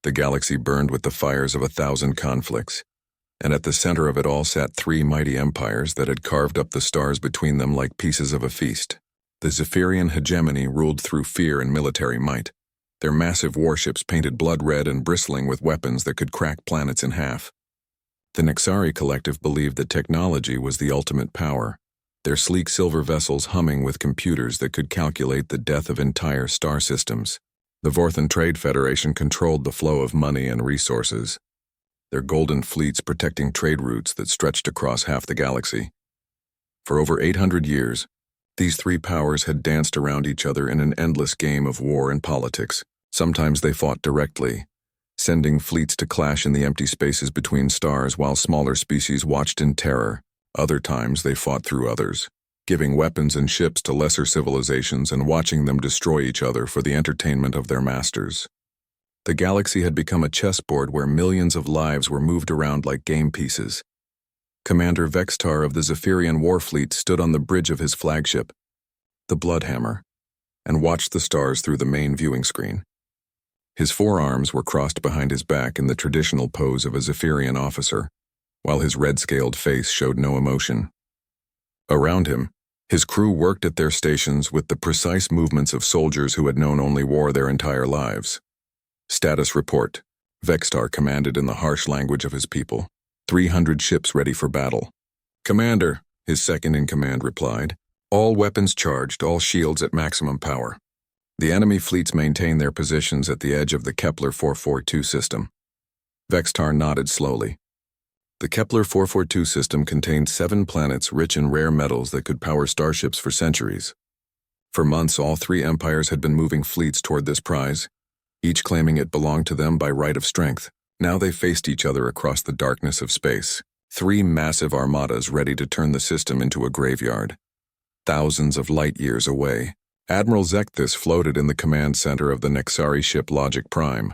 The galaxy burned with the fires of 1,000 conflicts, and at the center of it all sat 3 mighty empires that had carved up the stars between them like pieces of a feast. The Zephyrian hegemony ruled through fear and military might, their massive warships painted blood red and bristling with weapons that could crack planets in half. The Nexari collective believed that technology was the ultimate power, their sleek silver vessels humming with computers that could calculate the death of entire star systems. The Vorthan Trade Federation controlled the flow of money and resources, their golden fleets protecting trade routes that stretched across half the galaxy. For over 800 years, these 3 powers had danced around each other in an endless game of war and politics. Sometimes they fought directly, sending fleets to clash in the empty spaces between stars while smaller species watched in terror. Other times they fought through others, giving weapons and ships to lesser civilizations and watching them destroy each other for the entertainment of their masters. The galaxy had become a chessboard where millions of lives were moved around like game pieces. Commander Vextar of the Zephyrian War Fleet stood on the bridge of his flagship, the Bloodhammer, and watched the stars through the main viewing screen. His forearms were crossed behind his back in the traditional pose of a Zephyrian officer, while his red-scaled face showed no emotion. Around him, his crew worked at their stations with the precise movements of soldiers who had known only war their entire lives. Status report. Vextar commanded in the harsh language of his people. 300 ships ready for battle. Commander, his second-in-command replied. All weapons charged, all shields at maximum power. The enemy fleets maintain their positions at the edge of the Kepler 442 system. Vextar nodded slowly. The Kepler 442 system contained 7 planets rich in rare metals that could power starships for centuries. For months, all 3 empires had been moving fleets toward this prize, each claiming it belonged to them by right of strength. Now they faced each other across the darkness of space, 3 massive armadas ready to turn the system into a graveyard. Thousands of light years away, Admiral Zekthis floated in the command center of the Nexari ship Logic Prime.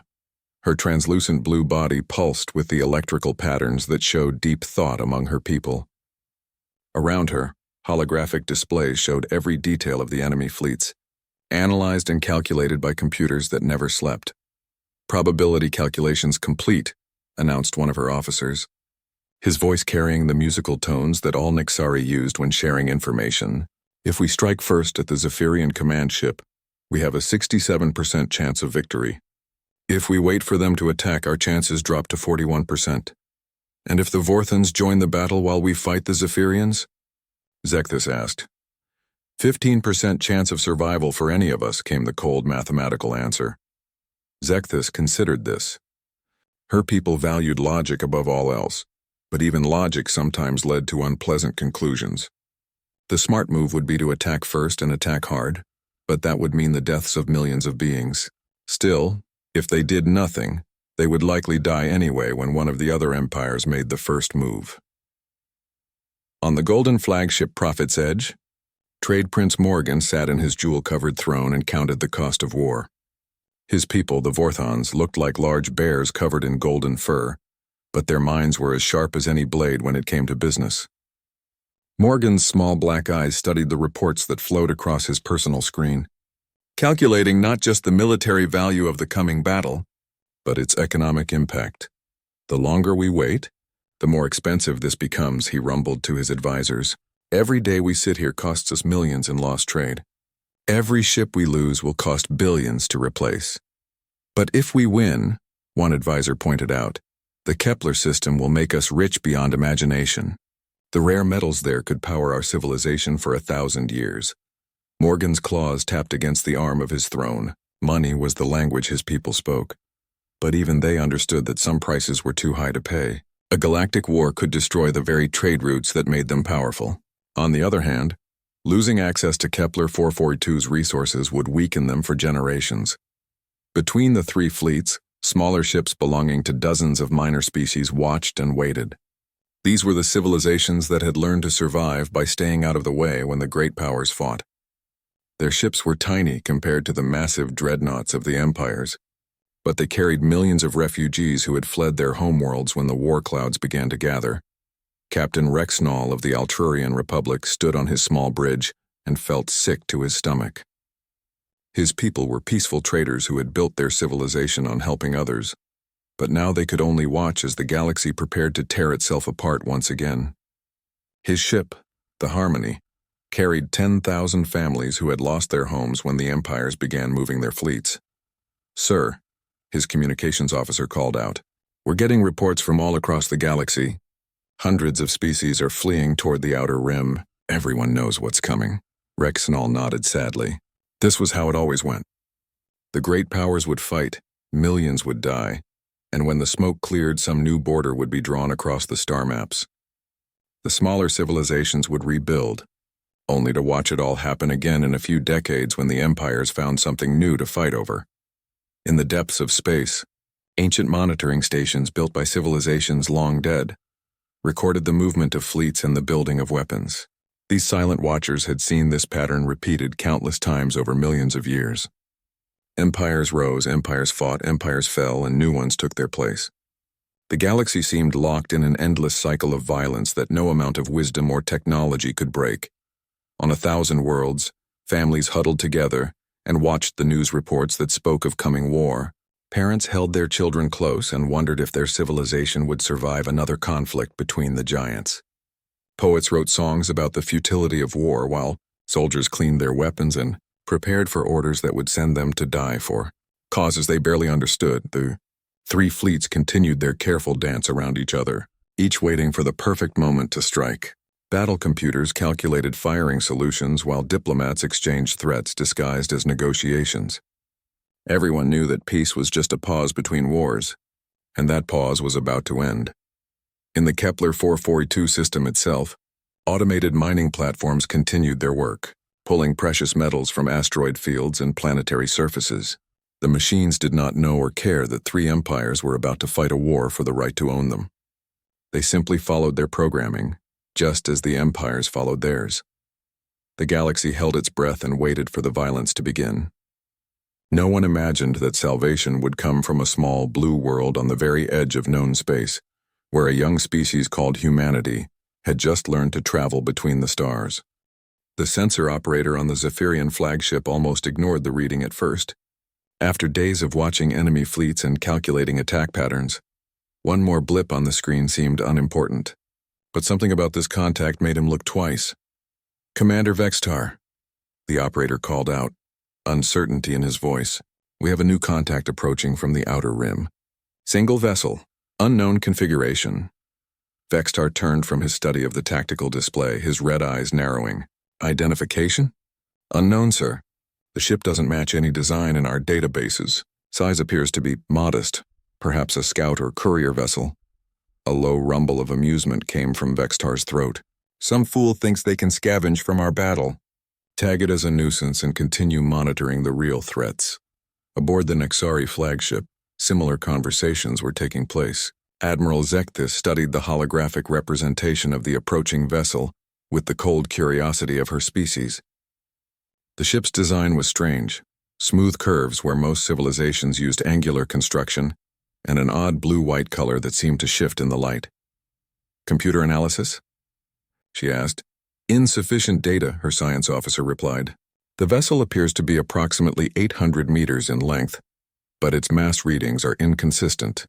Her translucent blue body pulsed with the electrical patterns that showed deep thought among her people. Around her, holographic displays showed every detail of the enemy fleets, analyzed and calculated by computers that never slept. Probability calculations complete, announced one of her officers, his voice carrying the musical tones that all Nexari used when sharing information. If we strike first at the Zephyrian command ship, we have a 67% chance of victory. If we wait for them to attack, our chances drop to 41%. And if the Vorthans join the battle while we fight the Zephyrians? Zekthis asked. 15% chance of survival for any of us, came the cold mathematical answer. Zekthis considered this. Her people valued logic above all else, but even logic sometimes led to unpleasant conclusions. The smart move would be to attack first and attack hard, but that would mean the deaths of millions of beings. Still, if they did nothing, they would likely die anyway when one of the other empires made the first move. On the golden flagship Prophet's Edge, Trade Prince Morgan sat in his jewel-covered throne and counted the cost of war. His people, the Vorthons, looked like large bears covered in golden fur, but their minds were as sharp as any blade when it came to business. Morgan's small black eyes studied the reports that flowed across his personal screen, calculating not just the military value of the coming battle, but its economic impact. The longer we wait, the more expensive this becomes, he rumbled to his advisors. Every day we sit here costs us millions in lost trade. Every ship we lose will cost billions to replace. But if we win, one advisor pointed out, the Kepler system will make us rich beyond imagination. The rare metals there could power our civilization for 1,000 years. Morgan's claws tapped against the arm of his throne. Money was the language his people spoke. But even they understood that some prices were too high to pay. A galactic war could destroy the very trade routes that made them powerful. On the other hand, losing access to Kepler 442's resources would weaken them for generations. Between the 3 fleets, smaller ships belonging to dozens of minor species watched and waited. These were the civilizations that had learned to survive by staying out of the way when the great powers fought. Their ships were tiny compared to the massive dreadnoughts of the empires, but they carried millions of refugees who had fled their homeworlds when the war clouds began to gather. Captain Rexnall of the Altrurian Republic stood on his small bridge and felt sick to his stomach. His people were peaceful traders who had built their civilization on helping others, but now they could only watch as the galaxy prepared to tear itself apart once again. His ship, the Harmony, carried 10,000 families who had lost their homes when the empires began moving their fleets. "Sir," his communications officer called out, "we're getting reports from all across the galaxy. Hundreds of species are fleeing toward the outer rim. Everyone knows what's coming." Rex and all nodded sadly. This was how it always went. The great powers would fight, millions would die, and when the smoke cleared, some new border would be drawn across the star maps. The smaller civilizations would rebuild, only to watch it all happen again in a few decades when the empires found something new to fight over. In the depths of space, ancient monitoring stations built by civilizations long dead recorded the movement of fleets and the building of weapons. These silent watchers had seen this pattern repeated countless times over millions of years. Empires rose, empires fought, empires fell, and new ones took their place. The galaxy seemed locked in an endless cycle of violence that no amount of wisdom or technology could break. On 1,000 worlds, families huddled together and watched the news reports that spoke of coming war. Parents held their children close and wondered if their civilization would survive another conflict between the giants. Poets wrote songs about the futility of war while soldiers cleaned their weapons and prepared for orders that would send them to die for causes they barely understood. The three fleets continued their careful dance around each other, each waiting for the perfect moment to strike. Battle computers calculated firing solutions while diplomats exchanged threats disguised as negotiations. Everyone knew that peace was just a pause between wars, and that pause was about to end. In the Kepler 442 system itself, automated mining platforms continued their work, pulling precious metals from asteroid fields and planetary surfaces. The machines did not know or care that three empires were about to fight a war for the right to own them. They simply followed their programming, just as the empires followed theirs. The galaxy held its breath and waited for the violence to begin. No one imagined that salvation would come from a small blue world on the very edge of known space, where a young species called humanity had just learned to travel between the stars. The sensor operator on the Zephyrian flagship almost ignored the reading at first. After days of watching enemy fleets and calculating attack patterns, one more blip on the screen seemed unimportant. But something about this contact made him look twice. "Commander Vextar," the operator called out, uncertainty in his voice. "We have a new contact approaching from the outer rim. Single vessel, unknown configuration." Vextar turned from his study of the tactical display, his red eyes narrowing. "Identification? Unknown, sir. The ship doesn't match any design in our databases. Size appears to be modest, perhaps a scout or courier vessel." A low rumble of amusement came from Vextar's throat. "Some fool thinks they can scavenge from our battle. Tag it as a nuisance and continue monitoring the real threats." Aboard the Nexari flagship, similar conversations were taking place. Admiral Zekthis studied the holographic representation of the approaching vessel with the cold curiosity of her species. The ship's design was strange, smooth curves where most civilizations used angular construction, and an odd blue-white color that seemed to shift in the light. "Computer analysis?" she asked. "Insufficient data," her science officer replied. "The vessel appears to be approximately 800 meters in length, but its mass readings are inconsistent.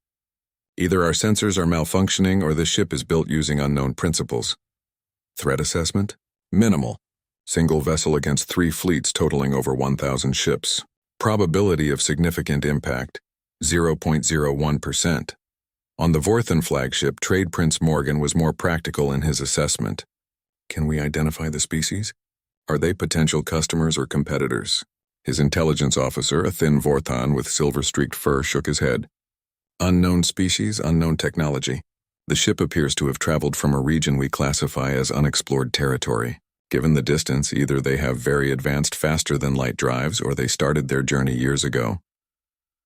Either our sensors are malfunctioning or the ship is built using unknown principles." "Threat assessment?" "Minimal. Single vessel against three fleets totaling over 1,000 ships. Probability of significant impact, 0.01%. On the Vorthan flagship, Trade Prince Morgan was more practical in his assessment. "Can we identify the species? Are they potential customers or competitors?" His intelligence officer, a thin Vorthan with silver-streaked fur, shook his head. "Unknown species, unknown technology. The ship appears to have traveled from a region we classify as unexplored territory. Given the distance, either they have very advanced faster-than-light drives or they started their journey years ago."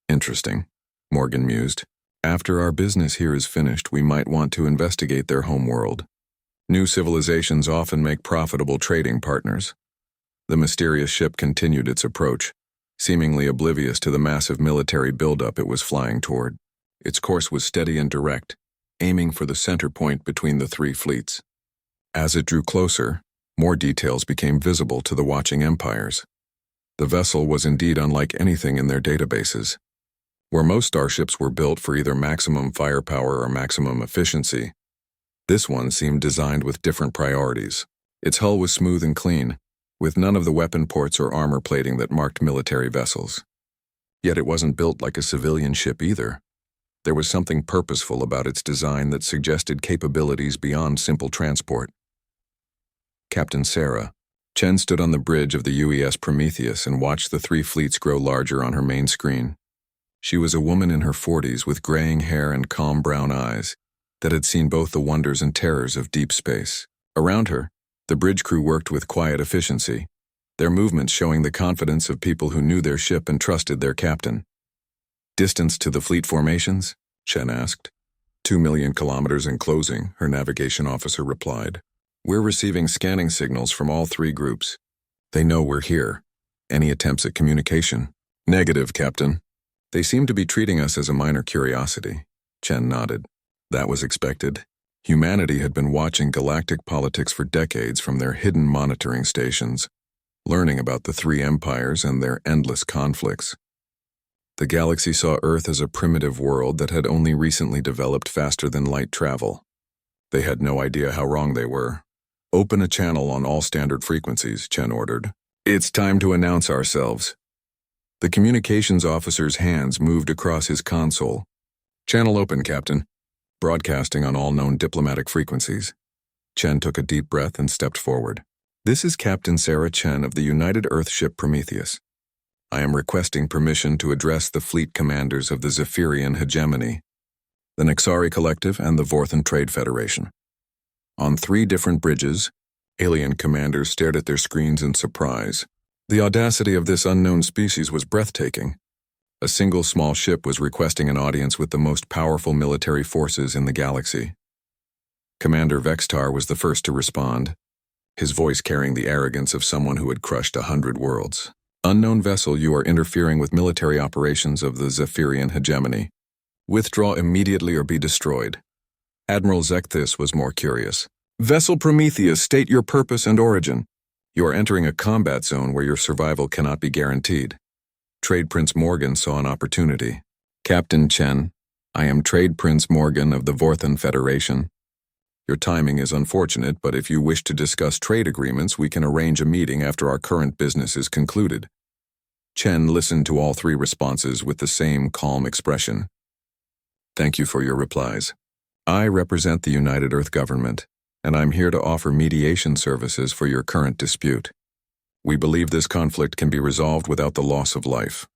"Interesting," Morgan mused. "After our business here is finished, we might want to investigate their homeworld. New civilizations often make profitable trading partners." The mysterious ship continued its approach, seemingly oblivious to the massive military buildup it was flying toward. Its course was steady and direct, aiming for the center point between the three fleets. As it drew closer, more details became visible to the watching empires. The vessel was indeed unlike anything in their databases. Where most starships were built for either maximum firepower or maximum efficiency, this one seemed designed with different priorities. Its hull was smooth and clean, with none of the weapon ports or armor plating that marked military vessels. Yet it wasn't built like a civilian ship either. There was something purposeful about its design that suggested capabilities beyond simple transport. Captain Sarah. Chen stood on the bridge of the UES Prometheus and watched the three fleets grow larger on her main screen. She was a woman in her 40s with graying hair and calm brown eyes that had seen both the wonders and terrors of deep space. Around her, the bridge crew worked with quiet efficiency, their movements showing the confidence of people who knew their ship and trusted their captain. Distance to the fleet formations? Chen asked. 2 million kilometers in closing, her navigation officer replied. We're receiving scanning signals from all three groups. They know we're here. Any attempts at communication? Negative, Captain. They seem to be treating us as a minor curiosity. Chen nodded. That was expected. Humanity had been watching galactic politics for decades from their hidden monitoring stations, learning about the three empires and their endless conflicts. The galaxy saw Earth as a primitive world that had only recently developed faster than light travel. They had no idea how wrong they were. Open a channel on all standard frequencies, Chen ordered. It's time to announce ourselves. The communications officer's hands moved across his console. Channel open, Captain. Broadcasting on all known diplomatic frequencies. Chen took a deep breath and stepped forward. This is Captain Sarah Chen of the United Earth ship Prometheus. I am requesting permission to address the fleet commanders of the Zephyrian Hegemony, the Nexari Collective, and the Vorthan Trade Federation. On 3 different bridges, alien commanders stared at their screens in surprise. The audacity of this unknown species was breathtaking. A single small ship was requesting an audience with the most powerful military forces in the galaxy. Commander Vextar was the first to respond, his voice carrying the arrogance of someone who had crushed 100 worlds. Unknown vessel, you are interfering with military operations of the Zephyrian Hegemony. Withdraw immediately or be destroyed. Admiral Zekthis was more curious. Vessel Prometheus, state your purpose and origin. You are entering a combat zone where your survival cannot be guaranteed. Trade Prince Morgan saw an opportunity. Captain Chen, I am Trade Prince Morgan of the Vorthan Federation. Your timing is unfortunate, but if you wish to discuss trade agreements, we can arrange a meeting after our current business is concluded. Chen listened to all 3 responses with the same calm expression. Thank you for your replies. I represent the United Earth government, and I'm here to offer mediation services for your current dispute. We believe this conflict can be resolved without the loss of life.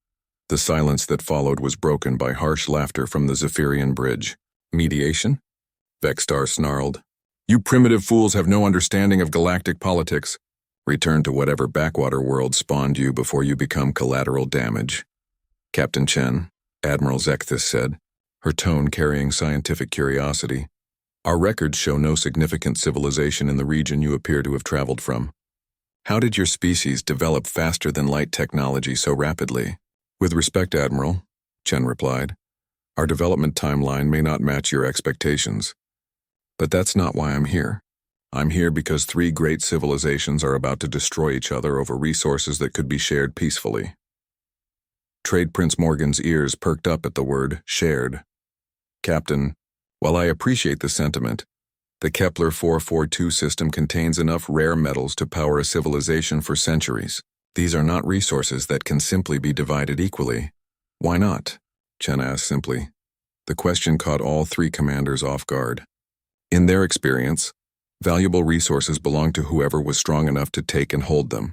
The silence that followed was broken by harsh laughter from the Zephyrian bridge. Mediation? Vextar snarled. You primitive fools have no understanding of galactic politics. Return to whatever backwater world spawned you before you become collateral damage. Captain Chen, Admiral Zekthis said, her tone carrying scientific curiosity. Our records show no significant civilization in the region you appear to have traveled from. How did your species develop faster than light technology so rapidly? With respect, Admiral, Chen replied, our development timeline may not match your expectations. But that's not why I'm here. I'm here because 3 great civilizations are about to destroy each other over resources that could be shared peacefully. Trade Prince Morgan's ears perked up at the word shared. Captain, while I appreciate the sentiment, the Kepler 442 system contains enough rare metals to power a civilization for centuries. These are not resources that can simply be divided equally. Why not? Chen asked simply. The question caught all 3 commanders off guard. In their experience, valuable resources belonged to whoever was strong enough to take and hold them.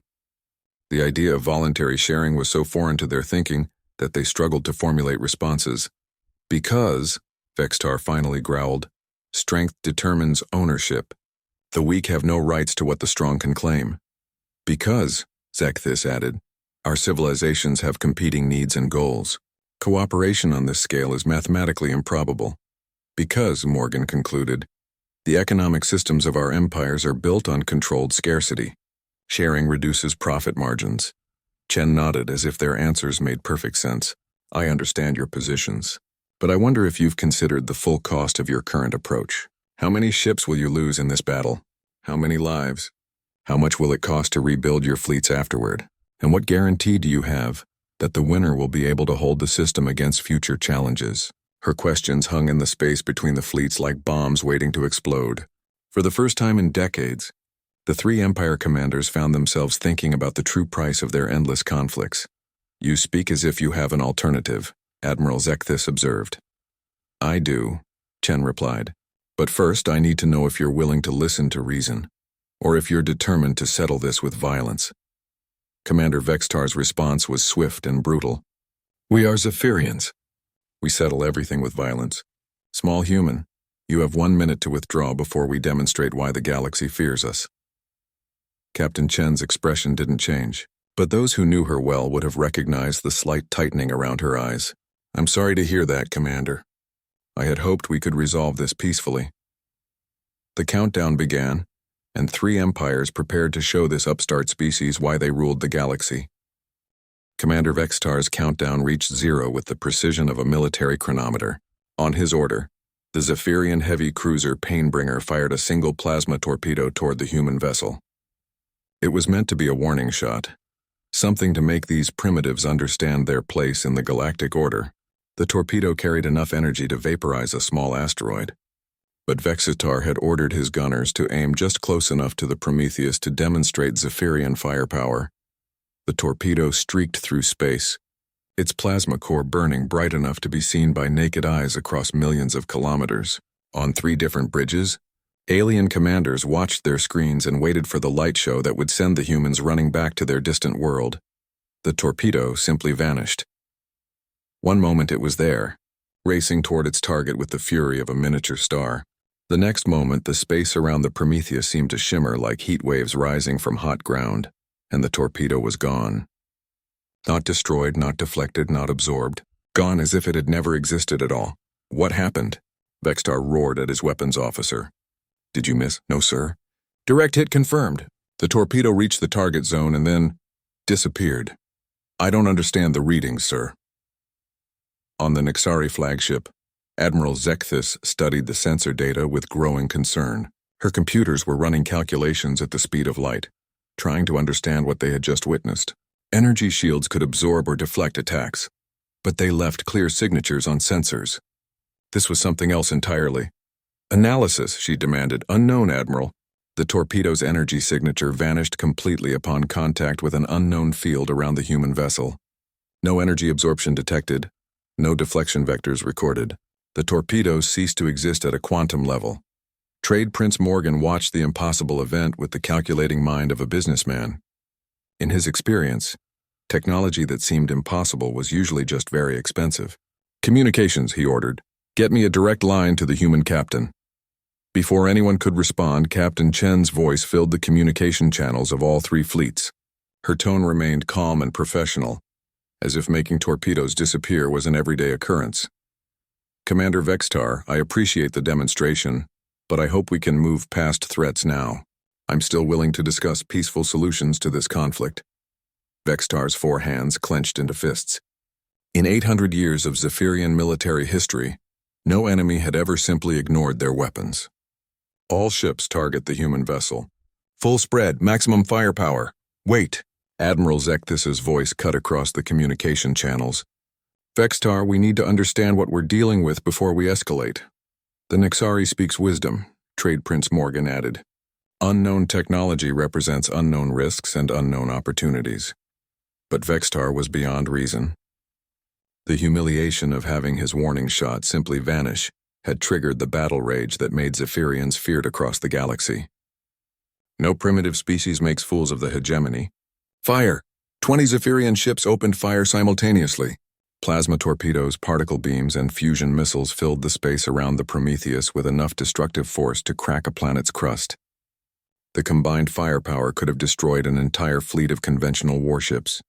The idea of voluntary sharing was so foreign to their thinking that they struggled to formulate responses. Because, Vextar finally growled, strength determines ownership. The weak have no rights to what the strong can claim. Because, Zekthis added, our civilizations have competing needs and goals. Cooperation on this scale is mathematically improbable. Because, Morgan concluded, the economic systems of our empires are built on controlled scarcity. Sharing reduces profit margins. Chen nodded as if their answers made perfect sense. I understand your positions, but I wonder if you've considered the full cost of your current approach. How many ships will you lose in this battle? How many lives? How much will it cost to rebuild your fleets afterward? And what guarantee do you have that the winner will be able to hold the system against future challenges. Her questions hung in the space between the fleets like bombs waiting to explode. For the first time in decades, the three Empire commanders found themselves thinking about the true price of their endless conflicts. "You speak as if you have an alternative," Admiral Zekthis observed. "I do," Chen replied. "But first I need to know if you're willing to listen to reason, or if you're determined to settle this with violence." Commander Vextar's response was swift and brutal. "We are Zephyrians. We settle everything with violence. Small human, you have 1 minute to withdraw before we demonstrate why the galaxy fears us." Captain Chen's expression didn't change, but those who knew her well would have recognized the slight tightening around her eyes. "I'm sorry to hear that, Commander. I had hoped we could resolve this peacefully." The countdown began, and three empires prepared to show this upstart species why they ruled the galaxy. Commander Vextar's countdown reached 0 with the precision of a military chronometer. On his order, the Zephyrian heavy cruiser Painbringer fired a single plasma torpedo toward the human vessel. It was meant to be a warning shot, something to make these primitives understand their place in the galactic order. The torpedo carried enough energy to vaporize a small asteroid, but Vextar had ordered his gunners to aim just close enough to the Prometheus to demonstrate Zephyrian firepower. The torpedo streaked through space, its plasma core burning bright enough to be seen by naked eyes across millions of kilometers. On 3 different bridges, alien commanders watched their screens and waited for the light show that would send the humans running back to their distant world. The torpedo simply vanished. One moment it was there, racing toward its target with the fury of a miniature star. The next moment the space around the Prometheus seemed to shimmer like heat waves rising from hot ground, and the torpedo was gone. Not destroyed, not deflected, not absorbed. Gone as if it had never existed at all. "What happened?" Vextar roared at his weapons officer. "Did you miss?" "No, sir." "Direct hit confirmed. The torpedo reached the target zone and then disappeared." "I don't understand the readings, sir." On the Nixari flagship, Admiral Zekthis studied the sensor data with growing concern. Her computers were running calculations at the speed of light, trying to understand what they had just witnessed. Energy shields could absorb or deflect attacks, but they left clear signatures on sensors. This was something else entirely. "Analysis," she demanded. "Unknown, Admiral." The torpedo's energy signature vanished completely upon contact with an unknown field around the human vessel. No energy absorption detected, no deflection vectors recorded. The torpedo ceased to exist at a quantum level. Trade Prince Morgan watched the impossible event with the calculating mind of a businessman. In his experience, technology that seemed impossible was usually just very expensive. "Communications," he ordered. "Get me a direct line to the human captain." Before anyone could respond, Captain Chen's voice filled the communication channels of all 3 fleets. Her tone remained calm and professional, as if making torpedoes disappear was an everyday occurrence. "Commander Vextar, I appreciate the demonstration, but I hope we can move past threats now. I'm still willing to discuss peaceful solutions to this conflict." Vextar's 4 hands clenched into fists. In 800 years of Zephyrian military history, no enemy had ever simply ignored their weapons. "All ships target the human vessel. Full spread, maximum firepower. Wait." Admiral Zekthis's voice cut across the communication channels. "Vextar, we need to understand what we're dealing with before we escalate." "The Nixari speaks wisdom," Trade Prince Morgan added. "Unknown technology represents unknown risks and unknown opportunities." But Vextar was beyond reason. The humiliation of having his warning shot simply vanish had triggered the battle rage that made Zephyrians feared across the galaxy. "No primitive species makes fools of the hegemony." "Fire!" 20 Zephyrian ships opened fire simultaneously. Plasma torpedoes, particle beams, and fusion missiles filled the space around the Prometheus with enough destructive force to crack a planet's crust. The combined firepower could have destroyed an entire fleet of conventional warships.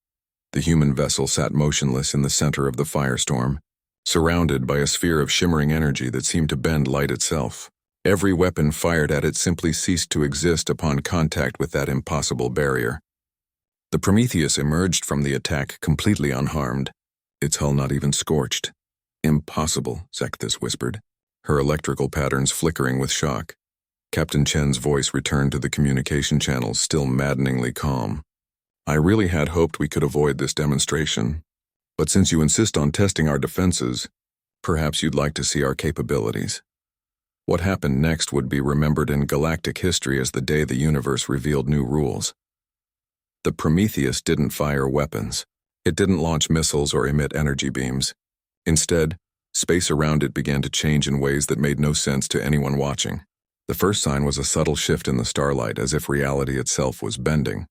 The human vessel sat motionless in the center of the firestorm, surrounded by a sphere of shimmering energy that seemed to bend light itself. Every weapon fired at it simply ceased to exist upon contact with that impossible barrier. The Prometheus emerged from the attack completely unharmed, its hull not even scorched. "Impossible," Zekthis whispered, her electrical patterns flickering with shock. Captain Chen's voice returned to the communication channels, still maddeningly calm. "I really had hoped we could avoid this demonstration. But since you insist on testing our defenses, perhaps you'd like to see our capabilities. What happened next would be remembered in galactic history as the day the universe revealed new rules. The Prometheus didn't fire weapons. It didn't launch missiles or emit energy beams. Instead, space around it began to change in ways that made no sense to anyone watching. The first sign was a subtle shift in the starlight, as if reality itself was bending.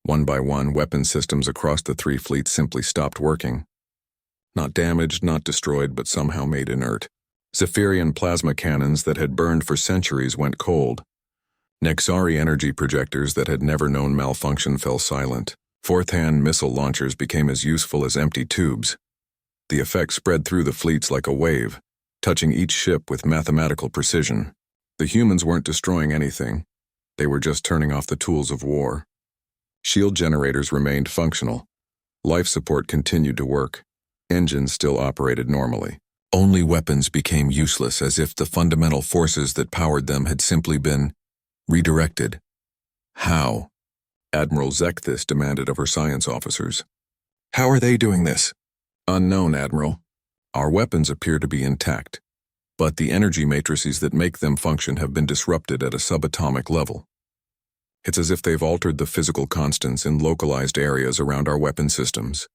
One by one, weapon systems across the three fleets simply stopped working. Not damaged, not destroyed, but somehow made inert. Zephyrian plasma cannons that had burned for centuries went cold. Nexari energy projectors that had never known malfunction fell silent. Fourth-hand missile launchers became as useful as empty tubes. The effect spread through the fleets like a wave, touching each ship with mathematical precision. The humans weren't destroying anything. They were just turning off the tools of war. Shield generators remained functional. Life support continued to work. Engines still operated normally. Only weapons became useless, as if the fundamental forces that powered them had simply been redirected. How? Admiral Zekthis demanded of her science officers. How are they doing this? Unknown, Admiral. Our weapons appear to be intact, but the energy matrices that make them function have been disrupted at a subatomic level. It's as if they've altered the physical constants in localized areas around our weapon systems.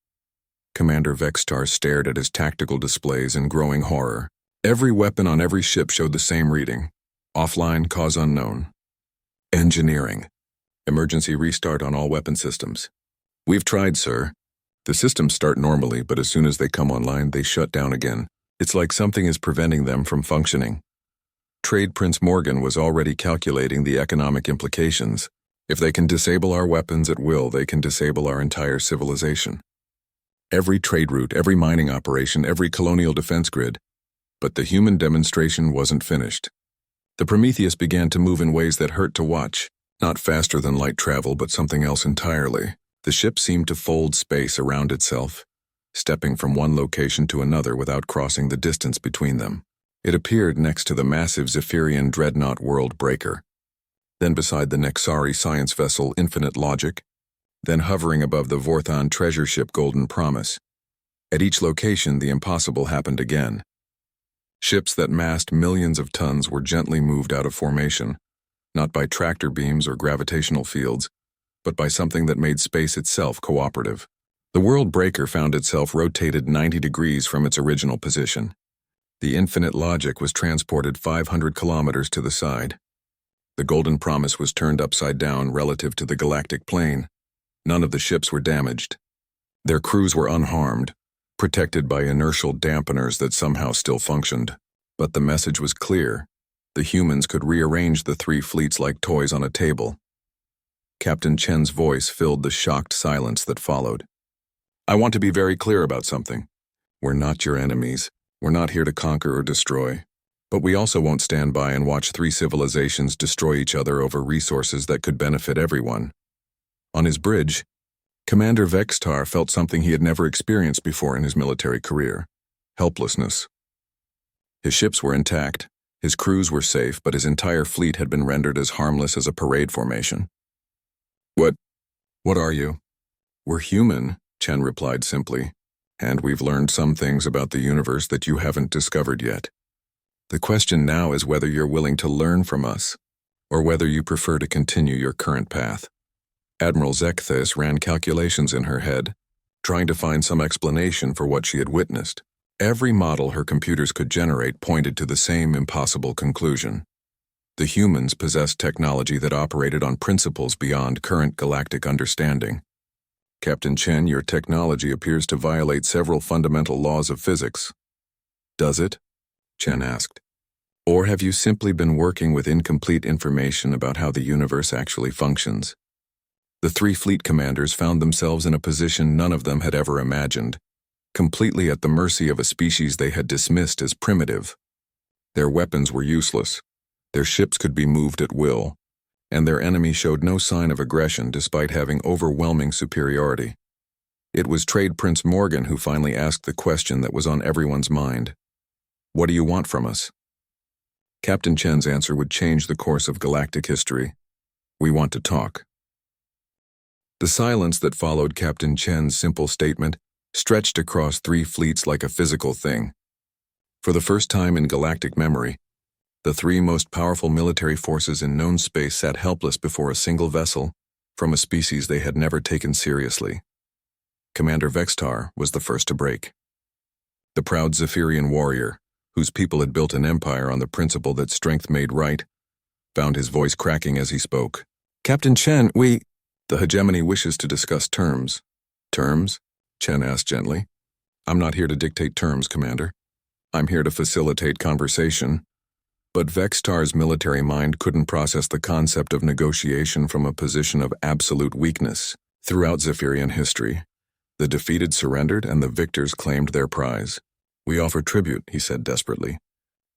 Commander Vextar stared at his tactical displays in growing horror. Every weapon on every ship showed the same reading. Offline, cause unknown. Engineering. Emergency restart on all weapon systems. We've tried, sir. The systems start normally, but as soon as they come online, they shut down again. It's like something is preventing them from functioning. Trade Prince Morgan was already calculating the economic implications. If they can disable our weapons at will, they can disable our entire civilization. Every trade route, every mining operation, every colonial defense grid. But the human demonstration wasn't finished. The Prometheus began to move in ways that hurt to watch. Not faster than light travel, but something else entirely. The ship seemed to fold space around itself, stepping from one location to another without crossing the distance between them. It appeared next to the massive Zephyrian dreadnought World Breaker, then beside the Nexari science vessel Infinite Logic, then hovering above the Vorthon treasure ship Golden Promise. At each location, the impossible happened again. Ships that massed millions of tons were gently moved out of formation, not by tractor beams or gravitational fields, but by something that made space itself cooperative. The World Breaker found itself rotated 90 degrees from its original position. The Infinite Logic was transported 500 kilometers to the side. The Golden Promise was turned upside down relative to the galactic plane. None of the ships were damaged. Their crews were unharmed, protected by inertial dampeners that somehow still functioned. But the message was clear. The humans could rearrange the three fleets like toys on a table. Captain Chen's voice filled the shocked silence that followed. I want to be very clear about something. We're not your enemies. We're not here to conquer or destroy. But we also won't stand by and watch three civilizations destroy each other over resources that could benefit everyone. On his bridge, Commander Vextar felt something he had never experienced before in his military career: helplessness. His ships were intact, his crews were safe, but his entire fleet had been rendered as harmless as a parade formation. What are you? We're human, Chen replied simply, and we've learned some things about the universe that you haven't discovered yet. The question now is whether you're willing to learn from us, or whether you prefer to continue your current path. Admiral Zekthis ran calculations in her head, trying to find some explanation for what she had witnessed. Every model her computers could generate pointed to the same impossible conclusion. The humans possessed technology that operated on principles beyond current galactic understanding. Captain Chen, your technology appears to violate several fundamental laws of physics. Does it? Chen asked. Or have you simply been working with incomplete information about how the universe actually functions? The three fleet commanders found themselves in a position none of them had ever imagined, completely at the mercy of a species they had dismissed as primitive. Their weapons were useless, their ships could be moved at will, and their enemy showed no sign of aggression despite having overwhelming superiority. It was Trade Prince Morgan who finally asked the question that was on everyone's mind. What do you want from us? Captain Chen's answer would change the course of galactic history. We want to talk. The silence that followed Captain Chen's simple statement stretched across 3 fleets like a physical thing. For the first time in galactic memory, the 3 most powerful military forces in known space sat helpless before a single vessel from a species they had never taken seriously. Commander Vextar was the first to break. The proud Zephyrian warrior, whose people had built an empire on the principle that strength made right, found his voice cracking as he spoke. "Captain Chen, The hegemony wishes to discuss terms." "Terms?" Chen asked gently. "I'm not here to dictate terms, Commander. I'm here to facilitate conversation." But Vextar's military mind couldn't process the concept of negotiation from a position of absolute weakness. Throughout Zephyrian history, the defeated surrendered and the victors claimed their prize. "We offer tribute," he said desperately.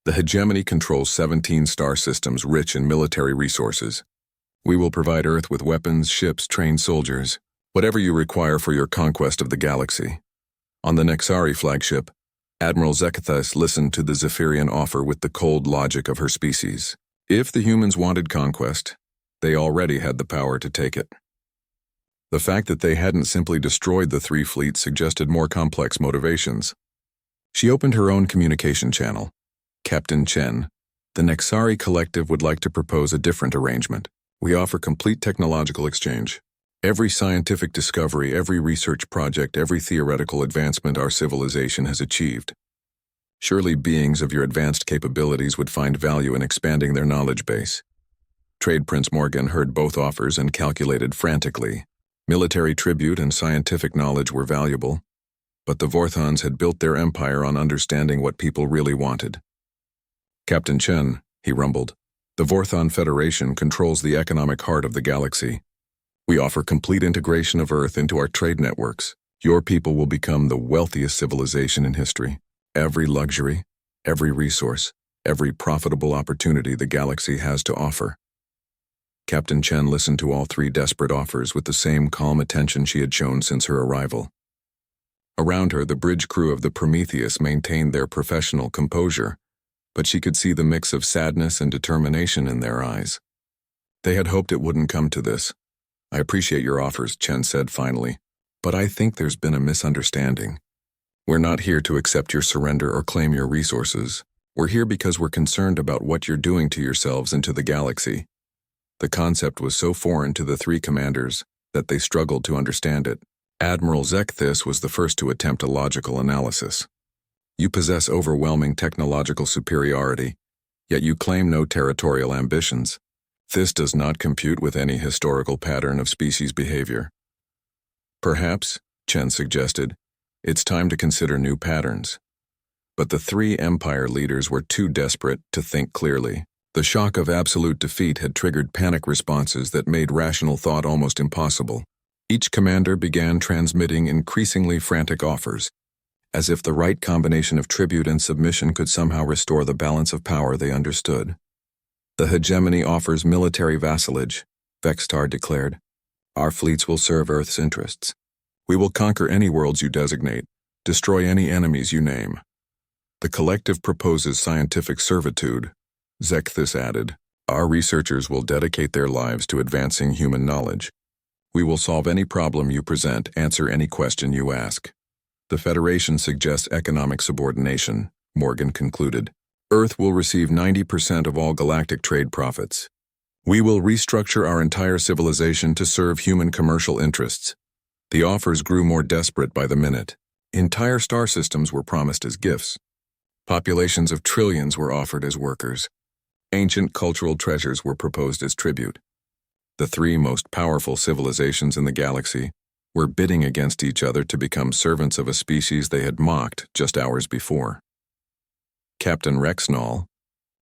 "The hegemony controls 17 star systems rich in military resources. We will provide Earth with weapons, ships, trained soldiers, whatever you require for your conquest of the galaxy." On the Nexari flagship, Admiral Zekithus listened to the Zephyrian offer with the cold logic of her species. If the humans wanted conquest, they already had the power to take it. The fact that they hadn't simply destroyed the 3 fleets suggested more complex motivations. She opened her own communication channel. "Captain Chen, the Nexari Collective would like to propose a different arrangement. We offer complete technological exchange. Every scientific discovery, every research project, every theoretical advancement our civilization has achieved. Surely beings of your advanced capabilities would find value in expanding their knowledge base." Trade Prince Morgan heard both offers and calculated frantically. Military tribute and scientific knowledge were valuable, but the Vorthons had built their empire on understanding what people really wanted. "Captain Chen," he rumbled, "the Vorthon Federation controls the economic heart of the galaxy. We offer complete integration of Earth into our trade networks. Your people will become the wealthiest civilization in history. Every luxury, every resource, every profitable opportunity the galaxy has to offer." Captain Chen listened to all 3 desperate offers with the same calm attention she had shown since her arrival. Around her, the bridge crew of the Prometheus maintained their professional composure, but she could see the mix of sadness and determination in their eyes. They had hoped it wouldn't come to this. "I appreciate your offers," Chen said finally, "but I think there's been a misunderstanding. We're not here to accept your surrender or claim your resources. We're here because we're concerned about what you're doing to yourselves and to the galaxy." The concept was so foreign to the 3 commanders that they struggled to understand it. Admiral Zekithus was the first to attempt a logical analysis. "You possess overwhelming technological superiority, yet you claim no territorial ambitions. This does not compute with any historical pattern of species behavior." "Perhaps," Chen suggested, "it's time to consider new patterns." But the 3 empire leaders were too desperate to think clearly. The shock of absolute defeat had triggered panic responses that made rational thought almost impossible. Each commander began transmitting increasingly frantic offers, as if the right combination of tribute and submission could somehow restore the balance of power they understood. "The hegemony offers military vassalage," Vextar declared. "Our fleets will serve Earth's interests. We will conquer any worlds you designate, destroy any enemies you name. The collective proposes scientific servitude," Zekithus added. "Our researchers will dedicate their lives to advancing human knowledge. We will solve any problem you present, answer any question you ask." "The Federation suggests economic subordination," Morgan concluded. "Earth will receive 90% of all galactic trade profits. We will restructure our entire civilization to serve human commercial interests." The offers grew more desperate by the minute. Entire star systems were promised as gifts. Populations of trillions were offered as workers. Ancient cultural treasures were proposed as tribute. The 3 most powerful civilizations in the galaxy were bidding against each other to become servants of a species they had mocked just hours before. Captain Rexnall,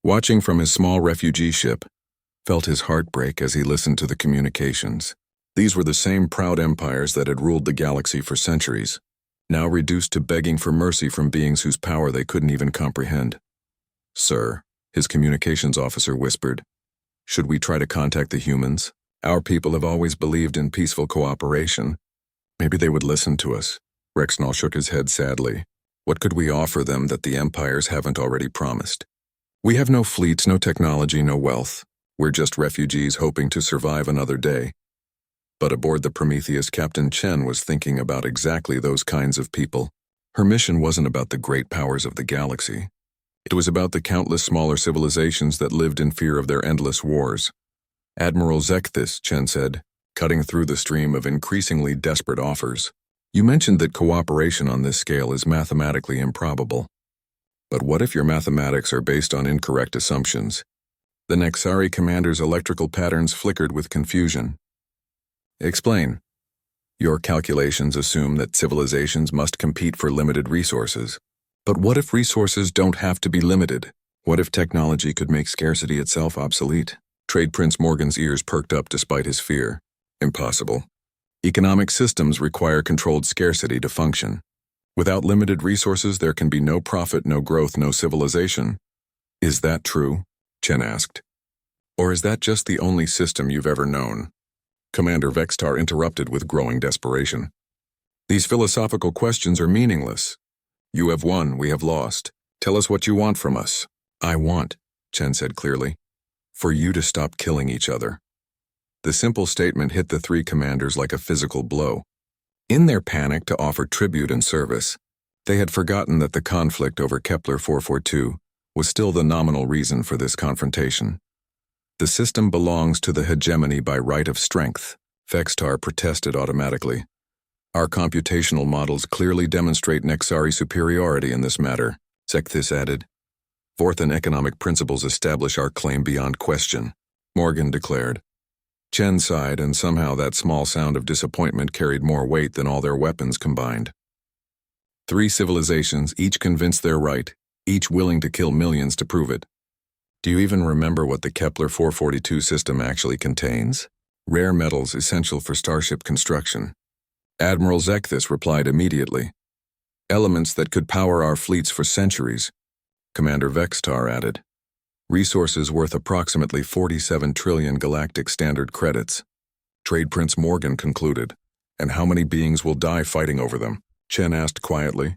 watching from his small refugee ship, felt his heart break as he listened to the communications. These were the same proud empires that had ruled the galaxy for centuries, now reduced to begging for mercy from beings whose power they couldn't even comprehend. "Sir," his communications officer whispered, "should we try to contact the humans? Our people have always believed in peaceful cooperation. Maybe they would listen to us." Rexnall shook his head sadly. "What could we offer them that the empires haven't already promised? We have no fleets, no technology, no wealth. We're just refugees hoping to survive another day." But aboard the Prometheus, Captain Chen was thinking about exactly those kinds of people. Her mission wasn't about the great powers of the galaxy. It was about the countless smaller civilizations that lived in fear of their endless wars. Admiral Zekthis, Chen said, cutting through the stream of increasingly desperate offers. You mentioned that cooperation on this scale is mathematically improbable. But what if your mathematics are based on incorrect assumptions? The Nexari commander's electrical patterns flickered with confusion. Explain. Your calculations assume that civilizations must compete for limited resources. But what if resources don't have to be limited? What if technology could make scarcity itself obsolete? Trade Prince Morgan's ears perked up despite his fear. Impossible. Economic systems require controlled scarcity to function. Without limited resources, there can be no profit, no growth, no civilization. Is that true? Chen asked. Or is that just the only system you've ever known? Commander Vextar interrupted with growing desperation. These philosophical questions are meaningless. You have won, we have lost. Tell us what you want from us. I want, Chen said clearly, for you to stop killing each other. The simple statement hit the three commanders like a physical blow. In their panic to offer tribute and service, they had forgotten that the conflict over Kepler 442 was still the nominal reason for this confrontation. The system belongs to the hegemony by right of strength, Vextar protested automatically. Our computational models clearly demonstrate Nexari superiority in this matter, Zekthis added. Vorthan economic principles establish our claim beyond question, Morgan declared. Chen sighed, and somehow that small sound of disappointment carried more weight than all their weapons combined. Three civilizations, each convinced they're right, each willing to kill millions to prove it. Do you even remember what the Kepler 442 system actually contains? Rare metals essential for starship construction. Admiral Zekthis replied immediately. Elements that could power our fleets for centuries, Commander Vextar added. Resources worth approximately 47 trillion galactic standard credits. Trade Prince Morgan concluded. And how many beings will die fighting over them? Chen asked quietly.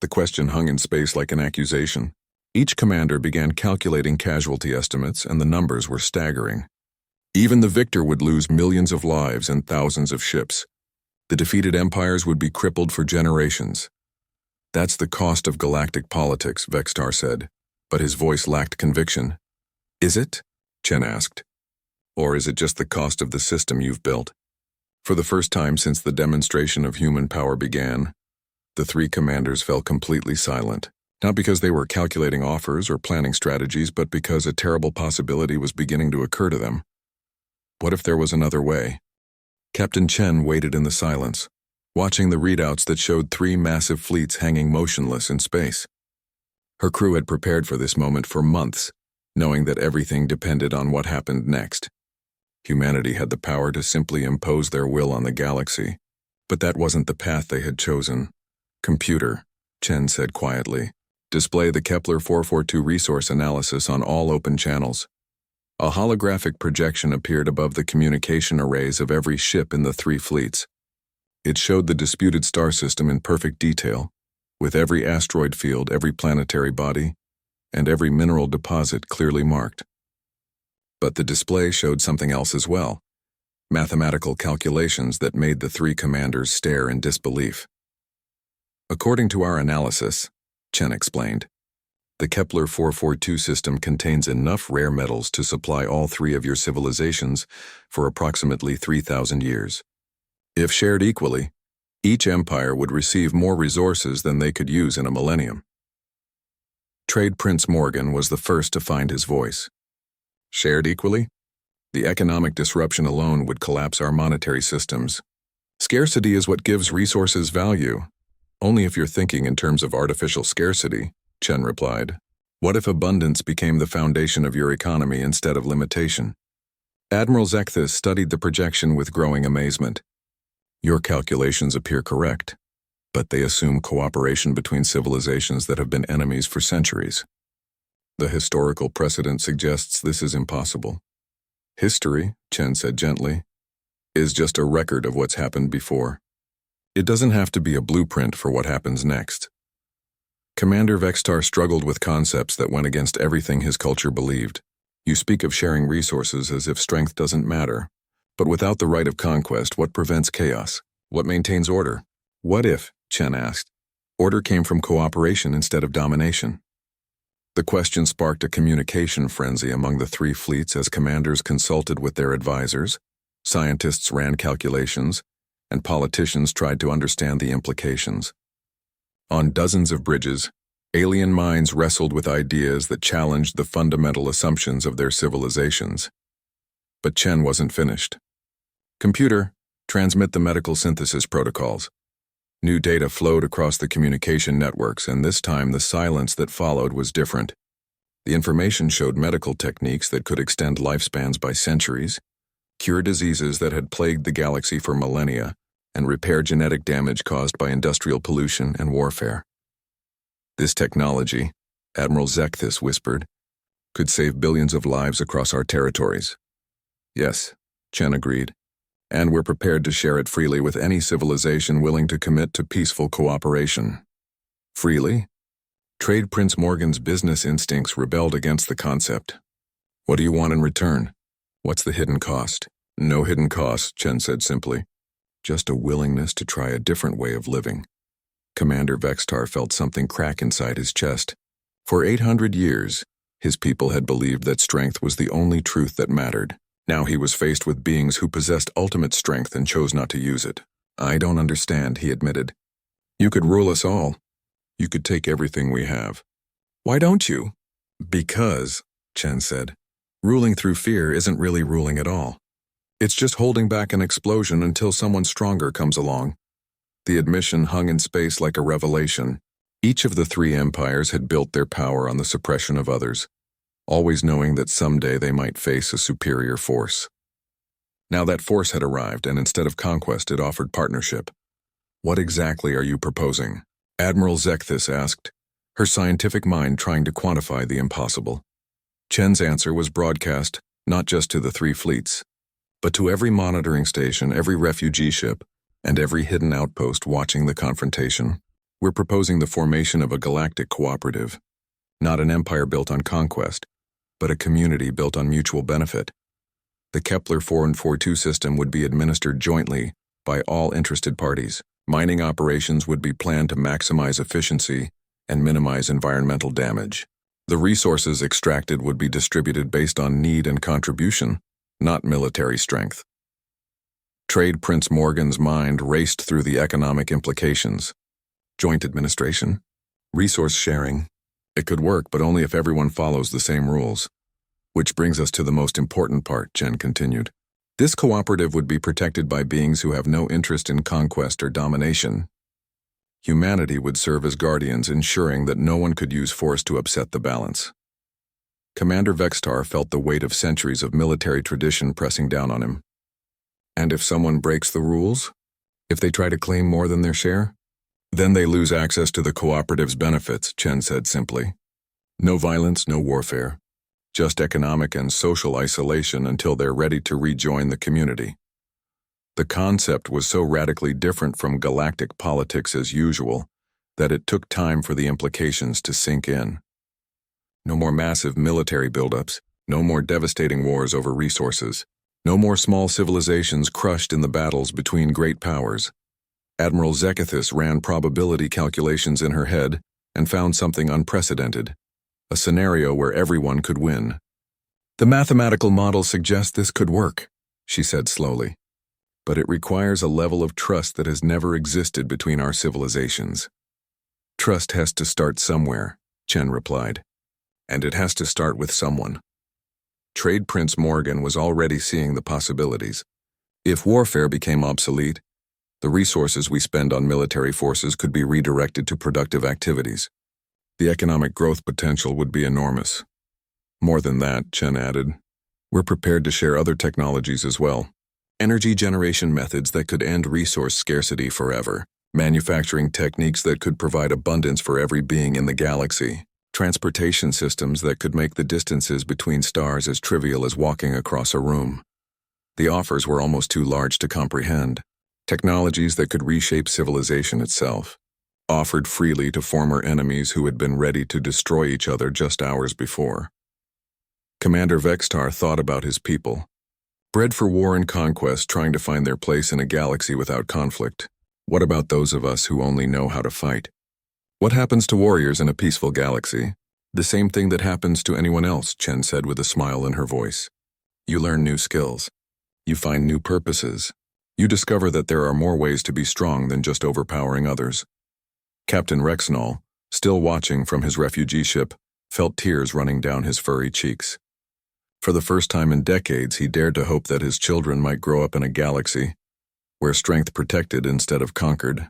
The question hung in space like an accusation. Each commander began calculating casualty estimates, and the numbers were staggering. Even the victor would lose millions of lives and thousands of ships. The defeated empires would be crippled for generations. That's the cost of galactic politics, Vextar said, but his voice lacked conviction. Is it? Chen asked. Or is it just the cost of the system you've built? For the first time since the demonstration of human power began, the three commanders fell completely silent. Not because they were calculating offers or planning strategies, but because a terrible possibility was beginning to occur to them. What if there was another way? Captain Chen waited in the silence, watching the readouts that showed three massive fleets hanging motionless in space. Her crew had prepared for this moment for months, knowing that everything depended on what happened next. Humanity had the power to simply impose their will on the galaxy, but that wasn't the path they had chosen. Computer, Chen said quietly. Display the Kepler 442 resource analysis on all open channels. A holographic projection appeared above the communication arrays of every ship in the three fleets. It showed the disputed star system in perfect detail, with every asteroid field, every planetary body, and every mineral deposit clearly marked. But the display showed something else as well, mathematical calculations that made the three commanders stare in disbelief. According to our analysis, Chen explained, the Kepler 442 system contains enough rare metals to supply all three of your civilizations for approximately 3,000 years. If shared equally, each empire would receive more resources than they could use in a millennium. Trade Prince Morgan was the first to find his voice. Shared equally? The economic disruption alone would collapse our monetary systems. Scarcity is what gives resources value. Only if you're thinking in terms of artificial scarcity, Chen replied. What if abundance became the foundation of your economy instead of limitation? Admiral Zekthis studied the projection with growing amazement. Your calculations appear correct, but they assume cooperation between civilizations that have been enemies for centuries. The historical precedent suggests this is impossible. History, Chen said gently, is just a record of what's happened before. It doesn't have to be a blueprint for what happens next. Commander Vextar struggled with concepts that went against everything his culture believed. You speak of sharing resources as if strength doesn't matter, But without the right of conquest, what prevents chaos? What maintains order? What if, Chen asked, order came from cooperation instead of domination? The question sparked a communication frenzy among the three fleets as commanders consulted with their advisors, scientists ran calculations, and politicians tried to understand the implications. On dozens of bridges, alien minds wrestled with ideas that challenged the fundamental assumptions of their civilizations. But Chen wasn't finished. Computer, transmit the medical synthesis protocols. New data flowed across the communication networks, and this time the silence that followed was different. The information showed medical techniques that could extend lifespans by centuries, cure diseases that had plagued the galaxy for millennia, and repair genetic damage caused by industrial pollution and warfare. This technology, Admiral Zekthis whispered, could save billions of lives across our territories. Yes, Chen agreed, and we're prepared to share it freely with any civilization willing to commit to peaceful cooperation. Freely? Trade Prince Morgan's business instincts rebelled against the concept. What do you want in return? What's the hidden cost? No hidden cost, Chen said simply. Just a willingness to try a different way of living. Commander Vextar felt something crack inside his chest. For 800 years, his people had believed that strength was the only truth that mattered. Now he was faced with beings who possessed ultimate strength and chose not to use it. I don't understand, he admitted. You could rule us all. You could take everything we have. Why don't you? Because, Chen said, ruling through fear isn't really ruling at all. It's just holding back an explosion until someone stronger comes along. The admission hung in space like a revelation. Each of the three empires had built their power on the suppression of others, always knowing that someday they might face a superior force. Now that force had arrived, and instead of conquest, it offered partnership. What exactly are you proposing? Admiral Zekthis asked, her scientific mind trying to quantify the impossible. Chen's answer was broadcast, not just to the three fleets, but to every monitoring station, every refugee ship, and every hidden outpost watching the confrontation. We're proposing the formation of a galactic cooperative, not an empire built on conquest, but a community built on mutual benefit. The Kepler 4 and 42 system would be administered jointly by all interested parties. Mining operations would be planned to maximize efficiency and minimize environmental damage. The resources extracted would be distributed based on need and contribution, not military strength. Trade Prince Morgan's mind raced through the economic implications. Joint administration, resource sharing. It could work, but only if everyone follows the same rules. Which brings us to the most important part, Chen continued. This cooperative would be protected by beings who have no interest in conquest or domination. Humanity would serve as guardians, ensuring that no one could use force to upset the balance. Commander Vextar felt the weight of centuries of military tradition pressing down on him. And if someone breaks the rules? If they try to claim more than their share? Then they lose access to the cooperative's benefits, Chen said simply. No violence, no warfare. Just economic and social isolation until they're ready to rejoin the community. The concept was so radically different from galactic politics as usual that it took time for the implications to sink in. No more massive military buildups, no more devastating wars over resources, no more small civilizations crushed in the battles between great powers. Admiral Zekthis ran probability calculations in her head and found something unprecedented, a scenario where everyone could win. The mathematical model suggests this could work, she said slowly, but it requires a level of trust that has never existed between our civilizations. Trust has to start somewhere, Chen replied, and it has to start with someone. Trade Prince Morgan was already seeing the possibilities. If warfare became obsolete, the resources we spend on military forces could be redirected to productive activities. The economic growth potential would be enormous. More than that, Chen added, we're prepared to share other technologies as well. Energy generation methods that could end resource scarcity forever. Manufacturing techniques that could provide abundance for every being in the galaxy. Transportation systems that could make the distances between stars as trivial as walking across a room. The offers were almost too large to comprehend. Technologies that could reshape civilization itself, offered freely to former enemies who had been ready to destroy each other just hours before. Commander Vextar thought about his people. bred for war and conquest, trying to find their place in a galaxy without conflict. What about those of us who only know how to fight? What happens to warriors in a peaceful galaxy? The same thing that happens to anyone else, Chen said with a smile in her voice. You learn new skills. You find new purposes. You discover that there are more ways to be strong than just overpowering others. Captain Rexnall, still watching from his refugee ship, felt tears running down his furry cheeks. For the first time in decades, he dared to hope that his children might grow up in a galaxy where strength protected instead of conquered.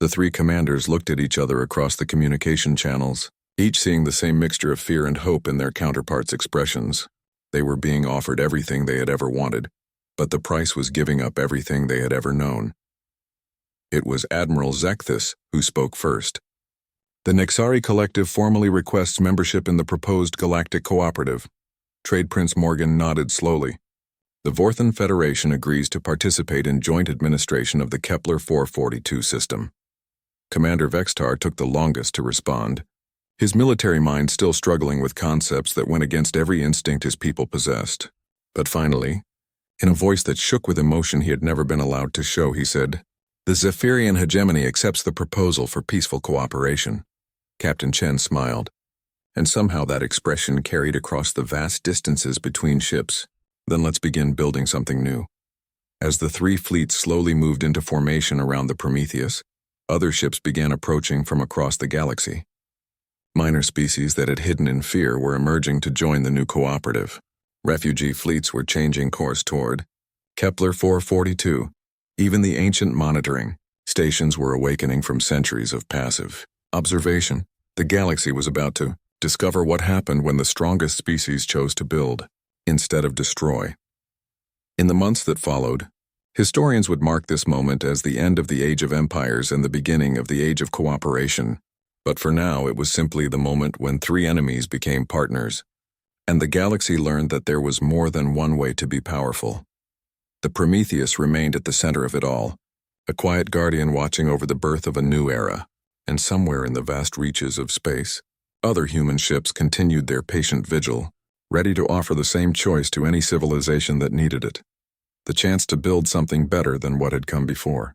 The three commanders looked at each other across the communication channels, each seeing the same mixture of fear and hope in their counterparts' expressions. They were being offered everything they had ever wanted, but the price was giving up everything they had ever known. It was Admiral Zekthis who spoke first. The Nexari Collective formally requests membership in the proposed Galactic Cooperative. Trade Prince Morgan nodded slowly. The Vorthan Federation agrees to participate in joint administration of the Kepler 442 system. Commander Vextar took the longest to respond, his military mind still struggling with concepts that went against every instinct his people possessed. But finally, in a voice that shook with emotion he had never been allowed to show, he said, "The Zephyrian hegemony accepts the proposal for peaceful cooperation." Captain Chen smiled, and somehow that expression carried across the vast distances between ships. Then let's begin building something new. As the three fleets slowly moved into formation around the Prometheus, other ships began approaching from across the galaxy. Minor species that had hidden in fear were emerging to join the new cooperative. Refugee fleets were changing course toward Kepler 442. Even the ancient monitoring stations were awakening from centuries of passive observation. The galaxy was about to discover what happened when the strongest species chose to build instead of destroy. In the months that followed, historians would mark this moment as the end of the Age of Empires and the beginning of the Age of Cooperation. But for now, it was simply the moment when three enemies became partners, and the galaxy learned that there was more than one way to be powerful. The Prometheus remained at the center of it all, a quiet guardian watching over the birth of a new era, and somewhere in the vast reaches of space, other human ships continued their patient vigil, ready to offer the same choice to any civilization that needed it: the chance to build something better than what had come before.